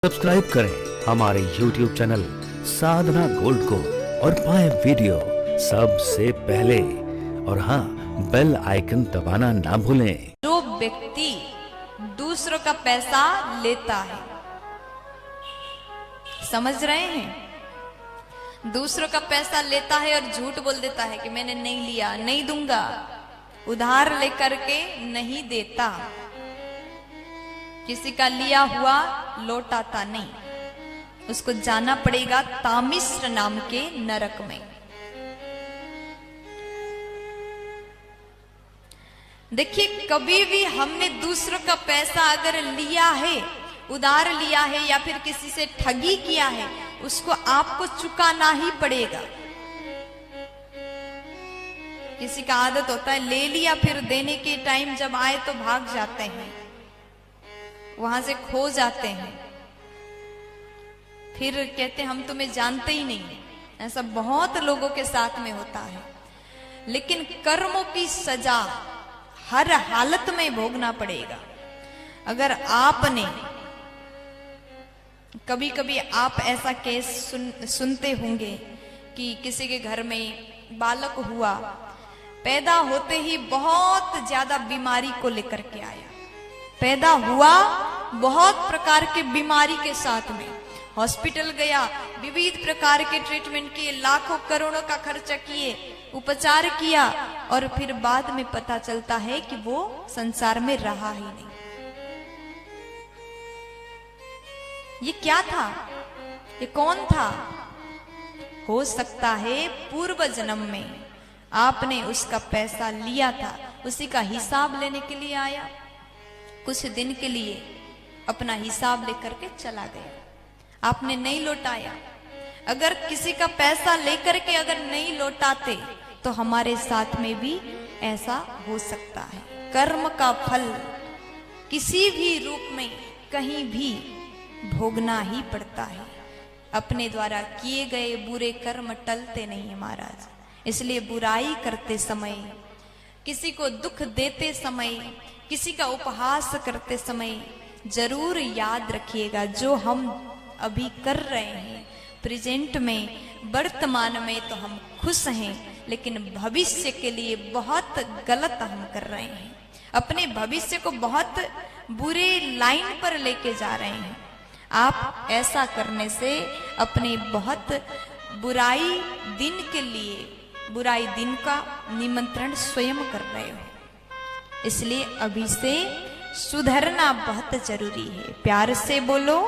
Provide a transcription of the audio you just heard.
Subscribe करें हमारे YouTube channel साधना gold को और पाएं वीडियो सबसे पहले। और हाँ, बेल आइकन दबाना ना भूलें। जो व्यक्ति दूसरों का पैसा लेता है, समझ रहे हैं, दूसरों का पैसा लेता है और झूठ बोल देता है कि मैंने नहीं लिया, नहीं दूंगा, उधार लेकर के नहीं देता, किसी का लिया हुआ लौटाता नहीं, उसको जाना पड़ेगा तामिश्र नाम के नरक में। देखिए, कभी भी हमने दूसरों का पैसा अगर लिया है, उधार लिया है या फिर किसी से ठगी किया है, उसको आपको चुकाना ही पड़ेगा। किसी का आदत होता है ले लिया, फिर देने के टाइम जब आए तो भाग जाते हैं, वहां से खो जाते हैं, फिर कहते हैं हम तुम्हें जानते ही नहीं। ऐसा बहुत लोगों के साथ में होता है। लेकिन कर्मों की सजा हर हालत में भोगना पड़ेगा। अगर आपने कभी कभी आप ऐसा केस सुनते होंगे कि किसी के घर में बालक हुआ, पैदा होते ही बहुत ज्यादा बीमारी को लेकर के आया, पैदा हुआ बहुत प्रकार के बीमारी के साथ में, हॉस्पिटल गया, विविध प्रकार के ट्रीटमेंट किए, लाखों करोड़ों का खर्चा किए, उपचार किया, और फिर बाद में पता चलता है कि वो संसार में रहा ही नहीं। ये क्या था? ये कौन था? हो सकता है पूर्व जन्म में आपने उसका पैसा लिया था, उसी का हिसाब लेने के लिए आया, कुछ दिन के लिए अपना हिसाब लेकर के चला गया, आपने नहीं लौटाया। अगर किसी का पैसा लेकर के अगर नहीं लौटाते तो हमारे साथ में भी ऐसा हो सकता है। कर्म का फल किसी भी रूप में कहीं भी भोगना ही पड़ता है। अपने द्वारा किए गए बुरे कर्म टलते नहीं है महाराज। इसलिए बुराई करते समय, किसी को दुख देते समय, किसी का उपहास करते समय जरूर याद रखिएगा, जो हम अभी कर रहे हैं प्रेजेंट में, वर्तमान में तो हम खुश हैं, लेकिन भविष्य के लिए बहुत गलत हम कर रहे हैं। अपने भविष्य को बहुत बुरे लाइन पर लेके जा रहे हैं। आप ऐसा करने से अपने बहुत बुराई दिन के लिए, बुराई दिन का निमंत्रण स्वयं कर रहे हो। इसलिए अभी से सुधरना बहुत जरूरी है। प्यार से बोलो।